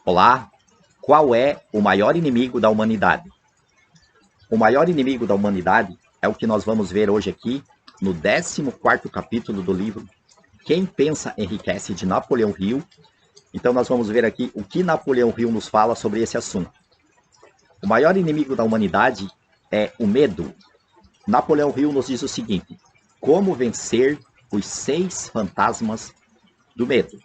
Olá, qual é o maior inimigo da humanidade? O maior inimigo da humanidade é o que nós vamos ver hoje aqui no 14º capítulo do livro Quem Pensa Enriquece, de Napoleão Hill. Então nós vamos ver aqui o que Napoleão Hill nos fala sobre esse assunto. O maior inimigo da humanidade é o medo. Napoleão Hill nos diz o seguinte: como vencer os 6 fantasmas do medo.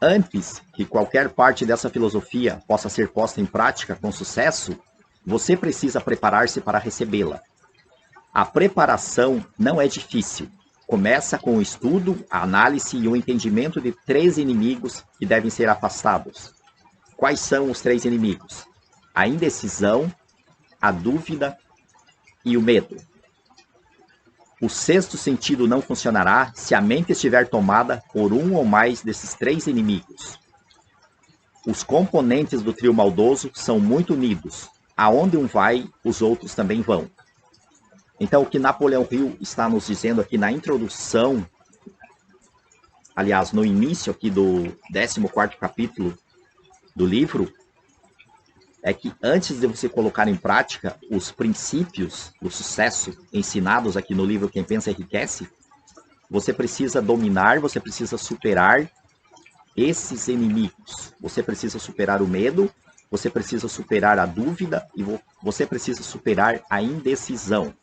Antes que qualquer parte dessa filosofia possa ser posta em prática com sucesso, você precisa preparar-se para recebê-la. A preparação não é difícil. Começa com o estudo, a análise e o entendimento de 3 inimigos que devem ser afastados. Quais são os 3 inimigos? A indecisão, a dúvida e o medo. O 6º sentido não funcionará se a mente estiver tomada por um ou mais desses 3 inimigos. Os componentes do trio maldoso são muito unidos. Aonde um vai, os outros também vão. Então, o que Napoleão Hill está nos dizendo aqui na introdução, aliás, no início aqui do 14º capítulo do livro, é que antes de você colocar em prática os princípios do sucesso ensinados aqui no livro Quem Pensa Enriquece, você precisa dominar, você precisa superar esses inimigos. Você precisa superar o medo, você precisa superar a dúvida e você precisa superar a indecisão.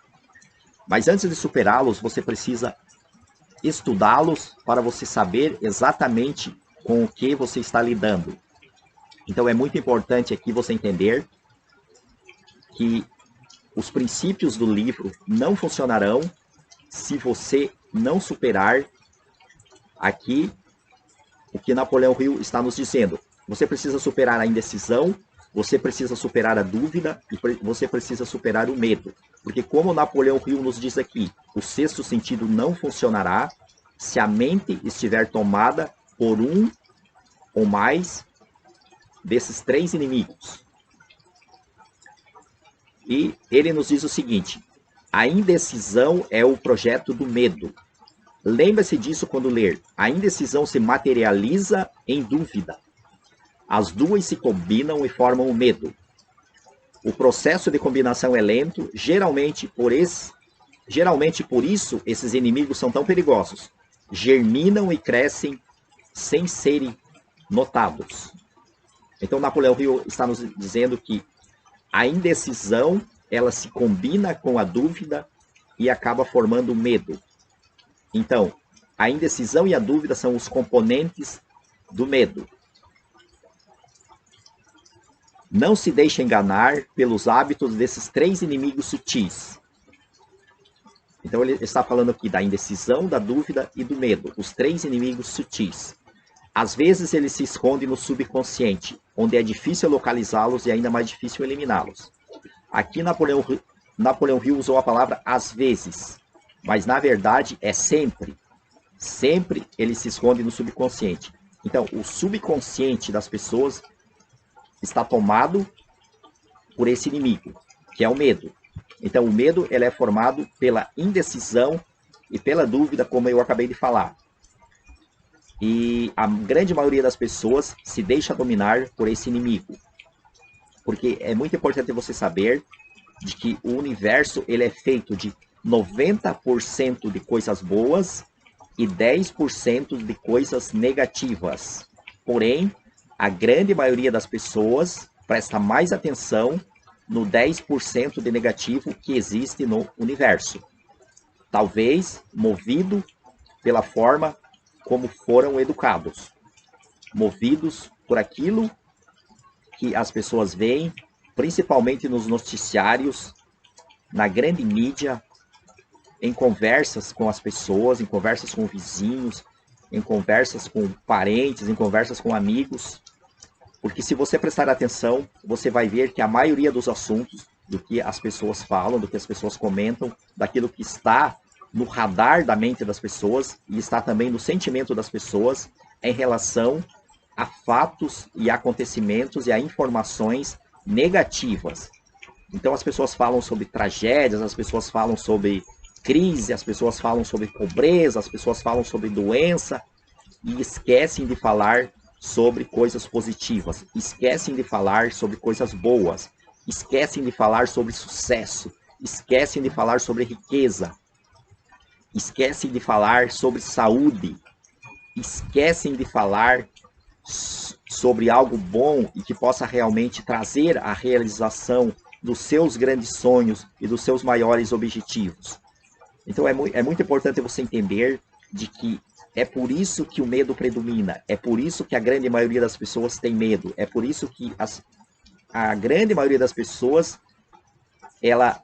Mas antes de superá-los, você precisa estudá-los para você saber exatamente com o que você está lidando. Então é muito importante aqui você entender que os princípios do livro não funcionarão se você não superar aqui o que Napoleão Hill está nos dizendo. Você precisa superar a indecisão, você precisa superar a dúvida e você precisa superar o medo. Porque como Napoleão Hill nos diz aqui, o 6º sentido não funcionará se a mente estiver tomada por um ou mais desses 3 inimigos. E ele nos diz o seguinte: a indecisão é o projeto do medo. Lembre-se disso quando ler. A indecisão se materializa em dúvida. As duas se combinam e formam o medo. O processo de combinação é lento, geralmente por isso esses inimigos são tão perigosos. Germinam e crescem sem serem notados. Então Napoleão Hill está nos dizendo que a indecisão, ela se combina com a dúvida e acaba formando o medo. Então, a indecisão e a dúvida são os componentes do medo. Não se deixe enganar pelos hábitos desses 3 inimigos sutis. Então ele está falando aqui da indecisão, da dúvida e do medo, os 3 inimigos sutis. Às vezes eles se escondem no subconsciente, onde é difícil localizá-los e ainda mais difícil eliminá-los. Aqui Napoleão Hill usou a palavra às vezes, mas na verdade é sempre. Sempre ele se esconde no subconsciente. Então, o subconsciente das pessoas está tomado por esse inimigo, que é o medo. Então, o medo ele é formado pela indecisão e pela dúvida, como eu acabei de falar. E a grande maioria das pessoas se deixa dominar por esse inimigo. Porque é muito importante você saber de que o universo ele é feito de 90% de coisas boas e 10% de coisas negativas. Porém, a grande maioria das pessoas presta mais atenção no 10% de negativo que existe no universo. Talvez movido pela forma como foram educados, movidos por aquilo que as pessoas veem, principalmente nos noticiários, na grande mídia, em conversas com as pessoas, em conversas com vizinhos, em conversas com parentes, em conversas com amigos. Porque se você prestar atenção, você vai ver que a maioria dos assuntos, do que as pessoas falam, do que as pessoas comentam, daquilo que está no radar da mente das pessoas e está também no sentimento das pessoas em relação a fatos e acontecimentos e a informações negativas. Então as pessoas falam sobre tragédias, as pessoas falam sobre crise, as pessoas falam sobre pobreza, as pessoas falam sobre doença e esquecem de falar sobre coisas positivas, esquecem de falar sobre coisas boas, esquecem de falar sobre sucesso, esquecem de falar sobre riqueza, esquecem de falar sobre saúde, esquecem de falar sobre algo bom e que possa realmente trazer a realização dos seus grandes sonhos e dos seus maiores objetivos. Então é muito importante você entender de que é por isso que o medo predomina, é por isso que a grande maioria das pessoas tem medo, é por isso que a grande maioria das pessoas ela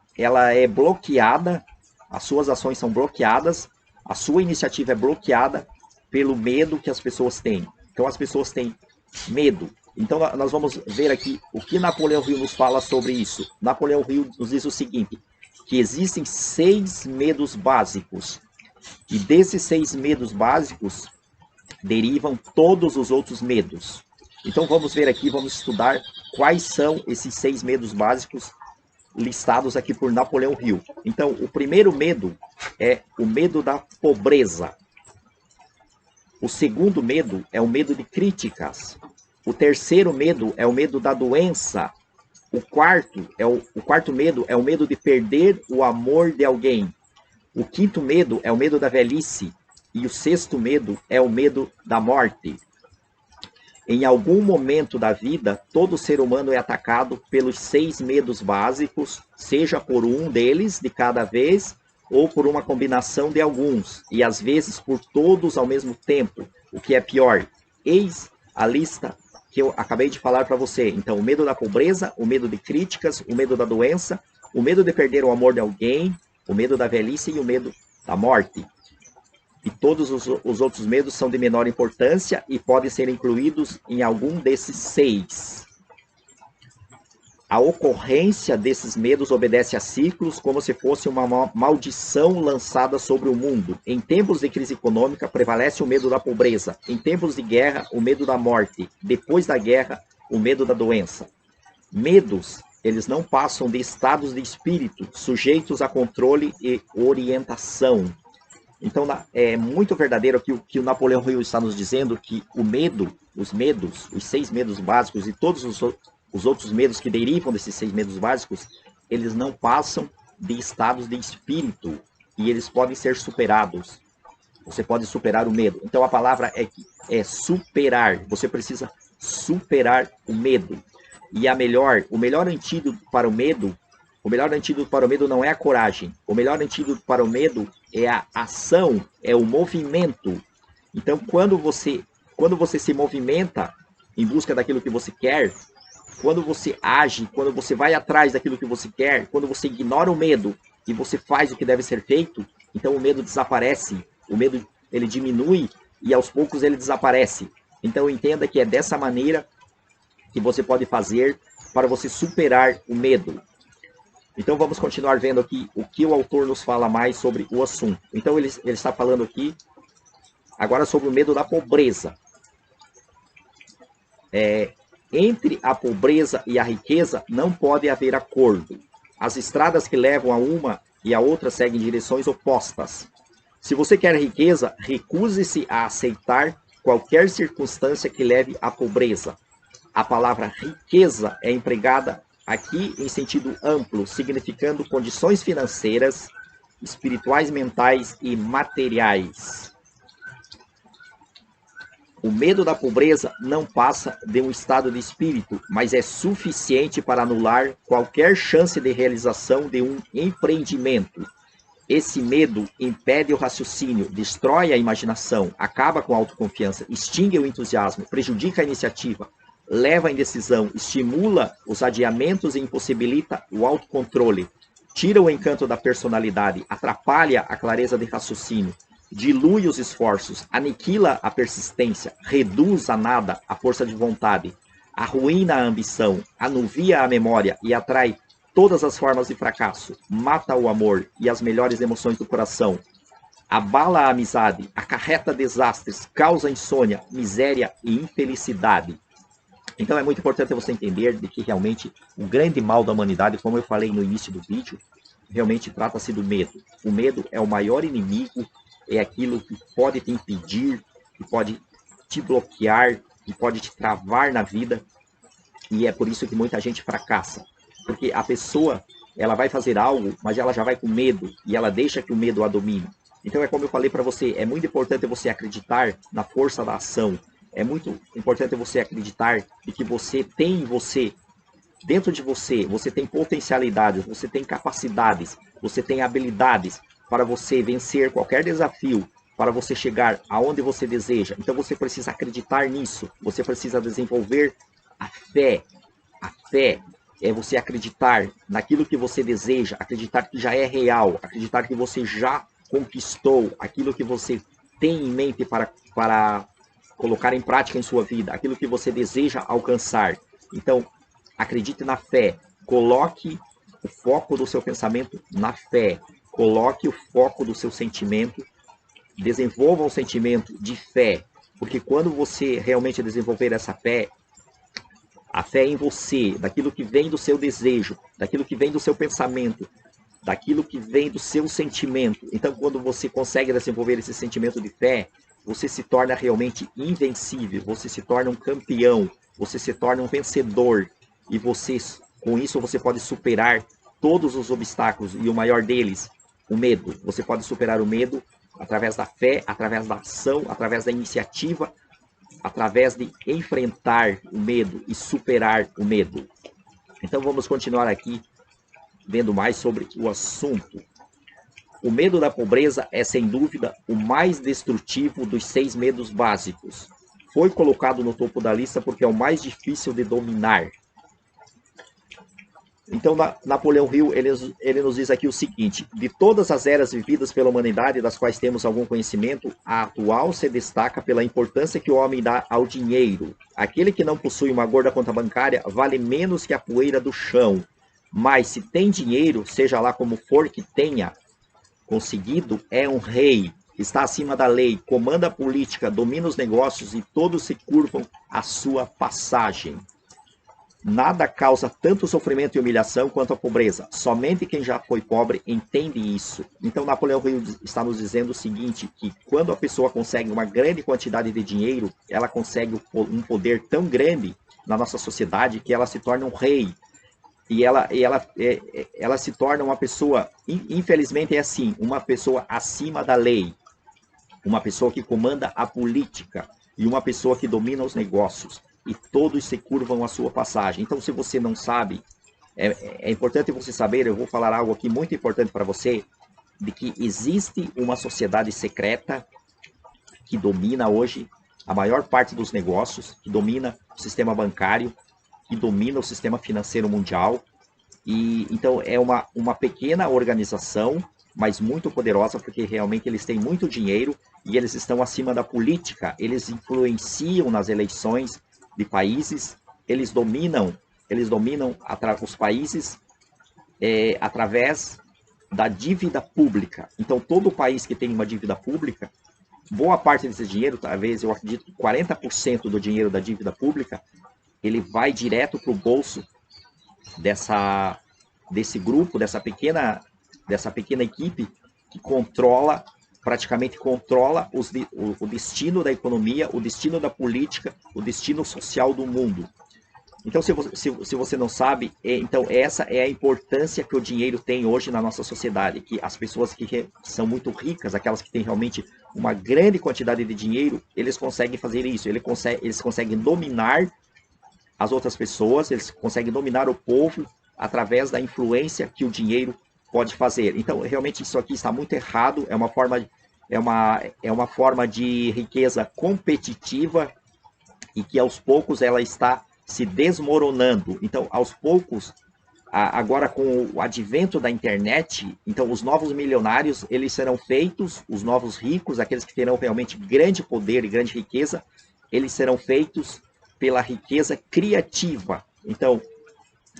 é bloqueada, as suas ações são bloqueadas, a sua iniciativa é bloqueada pelo medo que as pessoas têm. Então as pessoas têm medo. Então nós vamos ver aqui o que Napoleão Hill nos fala sobre isso. Napoleão Hill nos diz o seguinte, que existem 6 medos básicos. E desses 6 medos básicos derivam todos os outros medos. Então vamos ver aqui, vamos estudar quais são esses 6 medos básicos listados aqui por Napoleão Hill. Então o primeiro medo é o medo da pobreza. O segundo medo é o medo de críticas. O terceiro medo é o medo da doença. O quarto medo é o medo de perder o amor de alguém. O quinto medo é o medo da velhice. E o sexto medo é o medo da morte. Em algum momento da vida, todo ser humano é atacado pelos 6 medos básicos, seja por um deles de cada vez, ou por uma combinação de alguns, e às vezes por todos ao mesmo tempo, o que é pior. Eis a lista que eu acabei de falar para você. Então, o medo da pobreza, o medo de críticas, o medo da doença, o medo de perder o amor de alguém, o medo da velhice e o medo da morte. E todos os outros medos são de menor importância e podem ser incluídos em algum desses 6. A ocorrência desses medos obedece a ciclos como se fosse uma maldição lançada sobre o mundo. Em tempos de crise econômica, prevalece o medo da pobreza. Em tempos de guerra, o medo da morte. Depois da guerra, o medo da doença. Medos, eles não passam de estados de espírito, sujeitos a controle e orientação. Então, é muito verdadeiro aqui o que o Napoleão Hill está nos dizendo, que o medo, os 6 medos básicos e todos os outros medos que derivam desses 6 medos básicos, eles não passam de estados de espírito e eles podem ser superados. Você pode superar o medo. Então a palavra é superar. Você precisa superar o medo. E o melhor antídoto para o medo, não é a coragem. O melhor antídoto para o medo é a ação, é o movimento. Então quando você se movimenta em busca daquilo que você quer, quando você age, quando você vai atrás daquilo que você quer, quando você ignora o medo e você faz o que deve ser feito, então o medo desaparece, o medo ele diminui e aos poucos ele desaparece. Então entenda que é dessa maneira que você pode fazer para você superar o medo. Então vamos continuar vendo aqui o que o autor nos fala mais sobre o assunto. Então ele está falando aqui agora sobre o medo da pobreza. Entre a pobreza e a riqueza não pode haver acordo. As estradas que levam a uma e a outra seguem direções opostas. Se você quer riqueza, recuse-se a aceitar qualquer circunstância que leve à pobreza. A palavra riqueza é empregada aqui em sentido amplo, significando condições financeiras, espirituais, mentais e materiais. O medo da pobreza não passa de um estado de espírito, mas é suficiente para anular qualquer chance de realização de um empreendimento. Esse medo impede o raciocínio, destrói a imaginação, acaba com a autoconfiança, extingue o entusiasmo, prejudica a iniciativa, leva à indecisão, estimula os adiamentos e impossibilita o autocontrole, tira o encanto da personalidade, atrapalha a clareza de raciocínio, dilui os esforços, aniquila a persistência, reduz a nada a força de vontade, arruína a ambição, anuvia a memória e atrai todas as formas de fracasso, mata o amor e as melhores emoções do coração, abala a amizade, acarreta desastres, causa insônia, miséria e infelicidade. Então é muito importante você entender de que realmente o grande mal da humanidade, como eu falei no início do vídeo, realmente trata-se do medo. O medo é o maior inimigo, é aquilo que pode te impedir, que pode te bloquear que pode te travar na vida, e é por isso que muita gente fracassa. Porque a pessoa, ela vai fazer algo, mas ela já vai com medo, e ela deixa que o medo a domine. Então é como eu falei para você, é muito importante você acreditar na força da ação. É muito importante você acreditar de que você tem em você, dentro de você, você tem potencialidades, você tem capacidades, você tem habilidades para você vencer qualquer desafio, para você chegar aonde você deseja. Então você precisa acreditar nisso, você precisa desenvolver a fé. A fé é você acreditar naquilo que você deseja, acreditar que já é real, acreditar que você já conquistou aquilo que você tem em mente para colocar em prática em sua vida, aquilo que você deseja alcançar. Então, acredite na fé, coloque o foco do seu pensamento na fé, coloque o foco do seu sentimento, desenvolva um sentimento de fé, porque quando você realmente desenvolver essa fé, a fé em você, daquilo que vem do seu desejo, daquilo que vem do seu pensamento, daquilo que vem do seu sentimento. Então, quando você consegue desenvolver esse sentimento de fé, você se torna realmente invencível, você se torna um campeão, você se torna um vencedor. E você, com isso, você pode superar todos os obstáculos, e o maior deles, o medo. Você pode superar o medo através da fé, através da ação, através da iniciativa, através de enfrentar o medo e superar o medo. Então, vamos continuar aqui vendo mais sobre o assunto. O medo da pobreza é, sem dúvida, o mais destrutivo dos 6 medos básicos. Foi colocado no topo da lista porque é o mais difícil de dominar. Então, Napoleão Hill, ele nos diz aqui o seguinte: de todas as eras vividas pela humanidade, das quais temos algum conhecimento, a atual se destaca pela importância que o homem dá ao dinheiro. Aquele que não possui uma gorda conta bancária vale menos que a poeira do chão. Mas se tem dinheiro, seja lá como for que tenha conseguido, é um rei, está acima da lei, comanda a política, domina os negócios e todos se curvam à sua passagem. Nada causa tanto sofrimento e humilhação quanto a pobreza. Somente quem já foi pobre entende isso. Então, Napoleão Hill está nos dizendo o seguinte, que quando a pessoa consegue uma grande quantidade de dinheiro, ela consegue um poder tão grande na nossa sociedade que ela se torna um rei. E ela se torna uma pessoa, infelizmente é assim, uma pessoa acima da lei, uma pessoa que comanda a política e uma pessoa que domina os negócios, e todos se curvam à sua passagem. Então, se você não sabe, é importante você saber, eu vou falar algo aqui muito importante para você, de que existe uma sociedade secreta que domina hoje a maior parte dos negócios, que domina o sistema bancário, que domina o sistema financeiro mundial. E então é uma pequena organização, mas muito poderosa, porque realmente eles têm muito dinheiro e eles estão acima da política, eles influenciam nas eleições de países, eles dominam os países através da dívida pública. Então todo país que tem uma dívida pública, boa parte desse dinheiro, talvez eu acredito que 40% do dinheiro da dívida pública, ele vai direto para o bolso desse grupo, dessa pequena equipe que praticamente controla o destino da economia, o destino da política, o destino social do mundo. Então, se você não sabe, então essa é a importância que o dinheiro tem hoje na nossa sociedade, que as pessoas que são muito ricas, aquelas que têm realmente uma grande quantidade de dinheiro, eles conseguem fazer isso, eles conseguem dominar as outras pessoas, eles conseguem dominar o povo através da influência que o dinheiro pode fazer. Então, realmente, isso aqui está muito errado, é uma forma de riqueza competitiva e que, aos poucos, ela está se desmoronando. Então, aos poucos, agora com o advento da internet, então, os novos milionários, eles serão feitos, os novos ricos, aqueles que terão realmente grande poder e grande riqueza, eles serão feitos pela riqueza criativa. Então,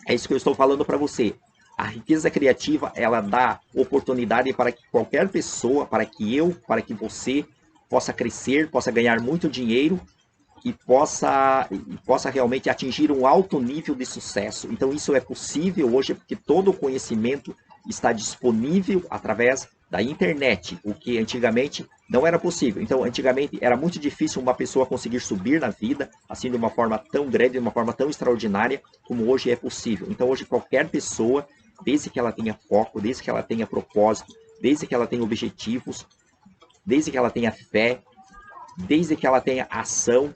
é isso que eu estou falando para você. A riqueza criativa, ela dá oportunidade para que qualquer pessoa, para que você possa crescer, possa ganhar muito dinheiro e possa realmente atingir um alto nível de sucesso. Então, isso é possível hoje porque todo o conhecimento está disponível através da internet, o que antigamente Não era possível. Então, antigamente, era muito difícil uma pessoa conseguir subir na vida, assim, de uma forma tão grande, de uma forma tão extraordinária, como hoje é possível. Então, hoje, qualquer pessoa, desde que ela tenha foco, desde que ela tenha propósito, desde que ela tenha objetivos, desde que ela tenha fé, desde que ela tenha ação,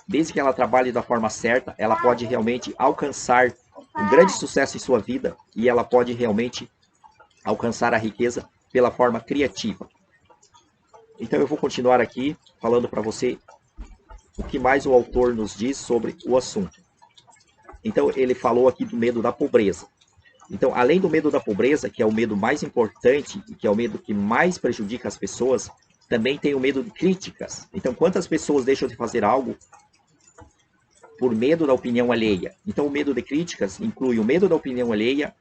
desde que ela trabalhe da forma certa, ela pode realmente alcançar um grande sucesso em sua vida e ela pode realmente alcançar a riqueza pela forma criativa. Então eu vou continuar aqui falando para você o que mais o autor nos diz sobre o assunto. Então ele falou aqui do medo da pobreza. Então, além do medo da pobreza, que é o medo mais importante e que é o medo que mais prejudica as pessoas, também tem o medo de críticas. Então, quantas pessoas deixam de fazer algo por medo da opinião alheia? Então, o medo de críticas inclui o medo da opinião alheia,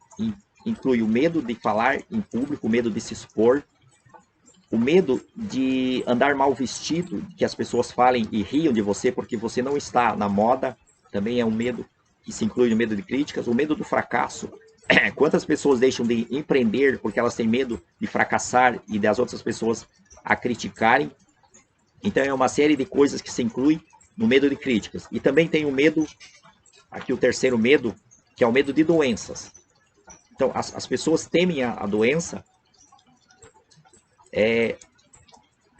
inclui o medo de falar em público, o medo de se expor, o medo de andar mal vestido, que as pessoas falem e riam de você porque você não está na moda, também é um medo que se inclui no medo de críticas. O medo do fracasso. Quantas pessoas deixam de empreender porque elas têm medo de fracassar e das outras pessoas a criticarem? Então é uma série de coisas que se inclui no medo de críticas. E também tem o medo, aqui o terceiro medo, que é o medo de doenças. Então as pessoas temem a doença.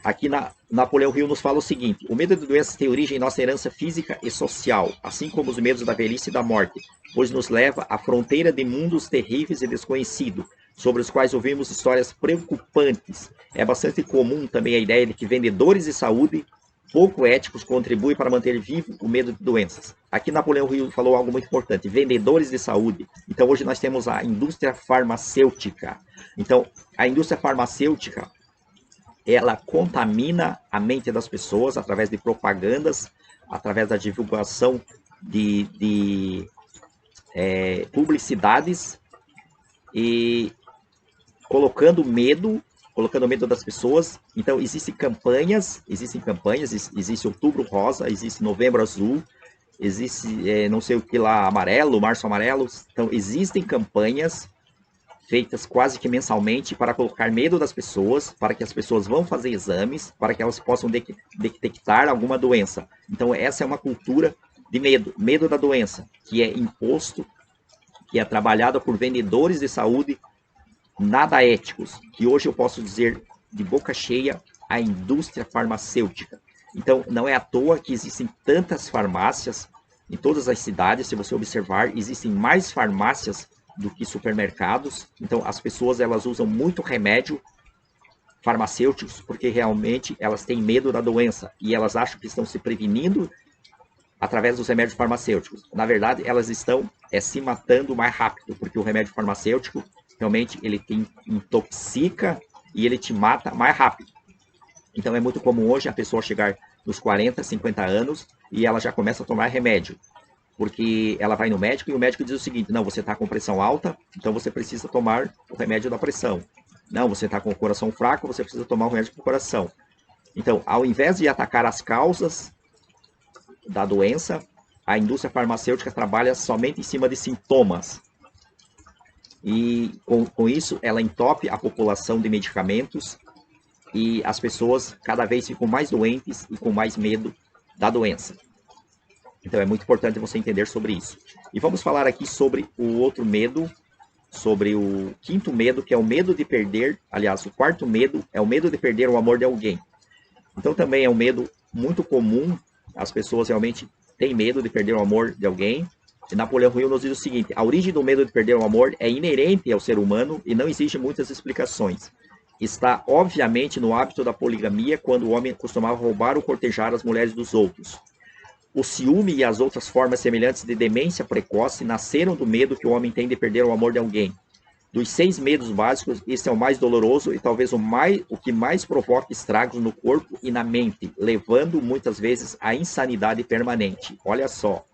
Aqui Napoleão Hill nos fala o seguinte: o medo de doenças tem origem em nossa herança física e social, assim como os medos da velhice e da morte, pois nos leva à fronteira de mundos terríveis e desconhecidos, sobre os quais ouvimos histórias preocupantes. É bastante comum também a ideia de que vendedores de saúde pouco éticos contribuem para manter vivo o medo de doenças. Aqui Napoleão Hill falou algo muito importante: vendedores de saúde. Então hoje nós temos a indústria farmacêutica. Então a indústria farmacêutica, ela contamina a mente das pessoas através de propagandas, através da divulgação de publicidades e colocando medo das pessoas. Então existem campanhas, existe Outubro Rosa, existe Novembro Azul, existe não sei o que lá, amarelo, Março Amarelo. Então existem campanhas feitas quase que mensalmente para colocar medo das pessoas, para que as pessoas vão fazer exames, para que elas possam detectar alguma doença. Então essa é uma cultura de medo da doença, que é imposto, que é trabalhada por vendedores de saúde nada éticos, que hoje eu posso dizer de boca cheia, a indústria farmacêutica. Então não é à toa que existem tantas farmácias em todas as cidades. Se você observar, existem mais farmácias do que supermercados. Então as pessoas, elas usam muito remédio farmacêuticos porque realmente elas têm medo da doença e elas acham que estão se prevenindo através dos remédios farmacêuticos. Na verdade, elas estão se matando mais rápido, porque o remédio farmacêutico realmente ele te intoxica e ele te mata mais rápido. Então é muito comum hoje a pessoa chegar nos 40, 50 anos e ela já começa a tomar remédio, porque ela vai no médico e o médico diz o seguinte: não, você está com pressão alta, então você precisa tomar o remédio da pressão. Não, você está com o coração fraco, você precisa tomar o remédio para o coração. Então, ao invés de atacar as causas da doença, a indústria farmacêutica trabalha somente em cima de sintomas. E com isso, ela entope a população de medicamentos e as pessoas cada vez ficam mais doentes e com mais medo da doença. Então é muito importante você entender sobre isso. E vamos falar aqui sobre o outro medo, sobre o quinto medo, que é o medo de perder. Aliás, o quarto medo é o medo de perder o amor de alguém. Então também é um medo muito comum. As pessoas realmente têm medo de perder o amor de alguém. E Napoleão Hill nos diz o seguinte: a origem do medo de perder o amor é inerente ao ser humano e não exige muitas explicações. Está obviamente no hábito da poligamia, quando o homem costumava roubar ou cortejar as mulheres dos outros. O ciúme e as outras formas semelhantes de demência precoce nasceram do medo que o homem tem de perder o amor de alguém. Dos 6 medos básicos, este é o mais doloroso e talvez o que mais provoca estragos no corpo e na mente, levando muitas vezes à insanidade permanente. Olha só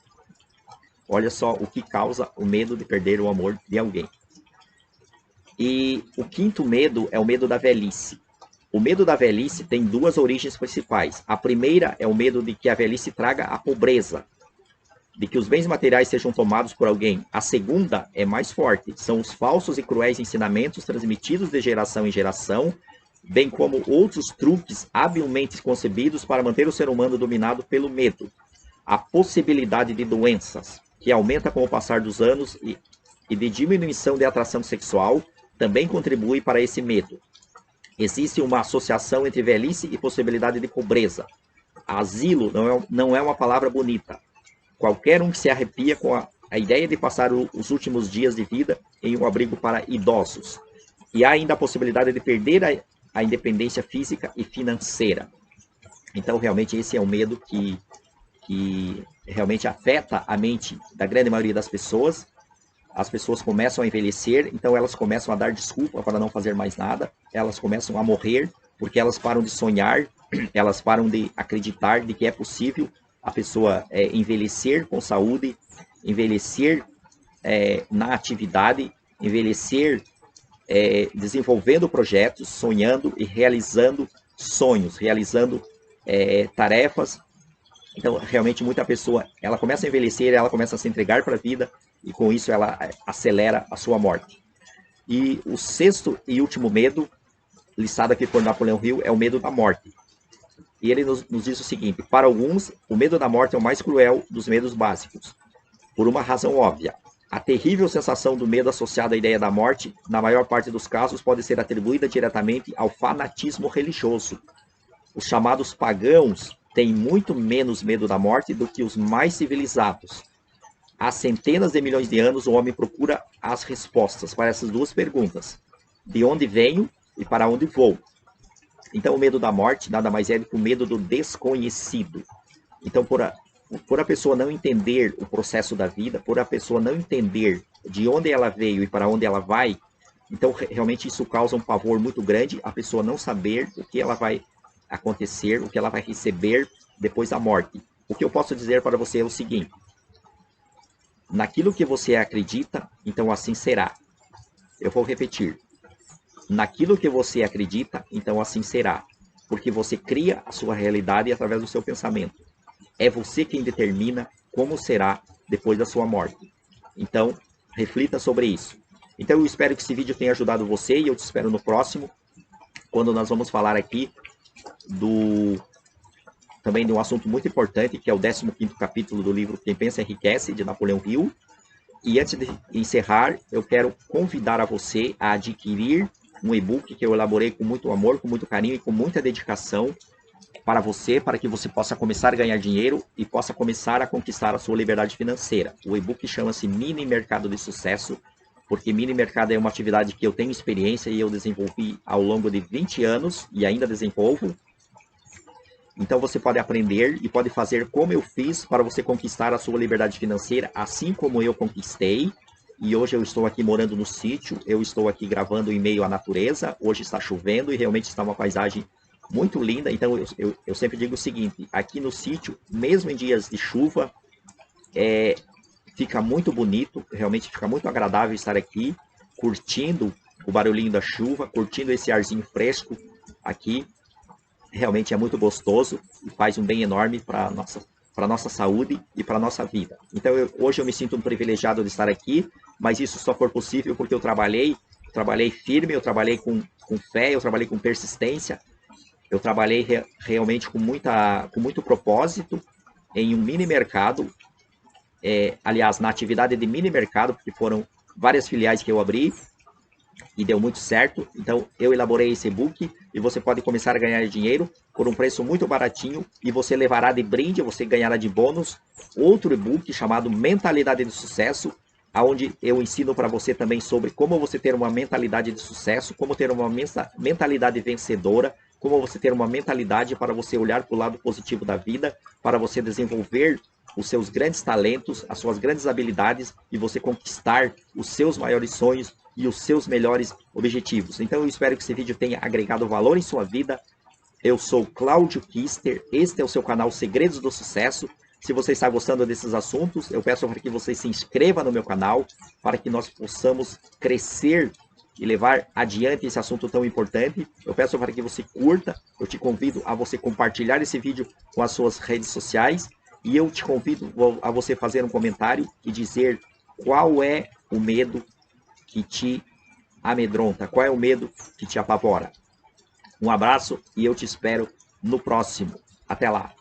o que causa o medo de perder o amor de alguém. E o quinto medo é o medo da velhice. O medo da velhice tem 2 origens principais. A primeira é o medo de que a velhice traga a pobreza, de que os bens materiais sejam tomados por alguém. A segunda é mais forte. São os falsos e cruéis ensinamentos transmitidos de geração em geração, bem como outros truques habilmente concebidos para manter o ser humano dominado pelo medo. A possibilidade de doenças, que aumenta com o passar dos anos, e de diminuição de atração sexual, também contribui para esse medo. Existe uma associação entre velhice e possibilidade de pobreza. Asilo não é uma palavra bonita. Qualquer um que se arrepia com a ideia de passar os últimos dias de vida em um abrigo para idosos. E há ainda a possibilidade de perder a independência física e financeira. Então, realmente, esse é um medo que realmente afeta a mente da grande maioria das pessoas. As pessoas começam a envelhecer, então elas começam a dar desculpa para não fazer mais nada, elas começam a morrer, porque elas param de sonhar, elas param de acreditar de que é possível a pessoa envelhecer com saúde, envelhecer na atividade, envelhecer desenvolvendo projetos, sonhando e realizando sonhos, realizando tarefas. Então, realmente, muita pessoa, ela começa a envelhecer, ela começa a se entregar para a vida, e com isso ela acelera a sua morte. E o sexto e último medo, listado aqui por Napoleão Hill, é o medo da morte. E ele nos diz o seguinte: para alguns, o medo da morte é o mais cruel dos medos básicos, por uma razão óbvia. A terrível sensação do medo associada à ideia da morte, na maior parte dos casos, pode ser atribuída diretamente ao fanatismo religioso. Os chamados pagãos têm muito menos medo da morte do que os mais civilizados. Há centenas de milhões de anos, o homem procura as respostas para essas duas perguntas: de onde venho e para onde vou? Então, o medo da morte nada mais é do que o medo do desconhecido. Então, por a pessoa não entender o processo da vida, por a pessoa não entender de onde ela veio e para onde ela vai, então, realmente, isso causa um pavor muito grande, a pessoa não saber o que ela vai acontecer, o que ela vai receber depois da morte. O que eu posso dizer para você é o seguinte: naquilo que você acredita, então assim será. Eu vou repetir. Naquilo que você acredita, então assim será. Porque você cria a sua realidade através do seu pensamento. É você quem determina como será depois da sua morte. Então, reflita sobre isso. Então, eu espero que esse vídeo tenha ajudado você, e eu te espero no próximo, quando nós vamos falar aqui também de um assunto muito importante, que é o 15º capítulo do livro Quem Pensa Enriquece, de Napoleão Hill. E antes de encerrar, eu quero convidar a você a adquirir um e-book que eu elaborei com muito amor, com muito carinho e com muita dedicação para você, para que você possa começar a ganhar dinheiro e possa começar a conquistar a sua liberdade financeira. O e-book chama-se Mini Mercado de Sucesso, porque mini mercado é uma atividade que eu tenho experiência e eu desenvolvi ao longo de 20 anos e ainda desenvolvo. Então você pode aprender e pode fazer como eu fiz para você conquistar a sua liberdade financeira, assim como eu conquistei. E hoje eu estou aqui morando no sítio, eu estou aqui gravando em meio à natureza, hoje está chovendo e realmente está uma paisagem muito linda. Então eu sempre digo o seguinte: aqui no sítio, mesmo em dias de chuva, fica muito bonito, realmente fica muito agradável estar aqui, curtindo o barulhinho da chuva, curtindo esse arzinho fresco aqui. Realmente é muito gostoso e faz um bem enorme para a nossa saúde e para a nossa vida. Então, hoje eu me sinto um privilegiado de estar aqui, mas isso só for possível porque eu trabalhei firme, eu trabalhei com fé, eu trabalhei com persistência, eu trabalhei realmente com muito propósito em um mini mercado, aliás, na atividade de mini mercado, porque foram várias filiais que eu abri, e deu muito certo. Então eu elaborei esse e-book e você pode começar a ganhar dinheiro por um preço muito baratinho, e você levará de brinde, você ganhará de bônus outro e-book chamado Mentalidade de Sucesso, onde eu ensino para você também sobre como você ter uma mentalidade de sucesso, como ter uma mentalidade vencedora, como você ter uma mentalidade para você olhar para o lado positivo da vida, para você desenvolver os seus grandes talentos, as suas grandes habilidades e você conquistar os seus maiores sonhos e os seus melhores objetivos. Então eu espero que esse vídeo tenha agregado valor em sua vida. Eu sou Cláudio Kister, este é o seu canal Segredos do Sucesso. Se você está gostando desses assuntos, eu peço para que você se inscreva no meu canal, para que nós possamos crescer e levar adiante esse assunto tão importante. Eu peço para que você curta, eu te convido a você compartilhar esse vídeo com as suas redes sociais, e eu te convido a você fazer um comentário e dizer qual é o medo que te amedronta, qual é o medo que te apavora. Um abraço e eu te espero no próximo. Até lá!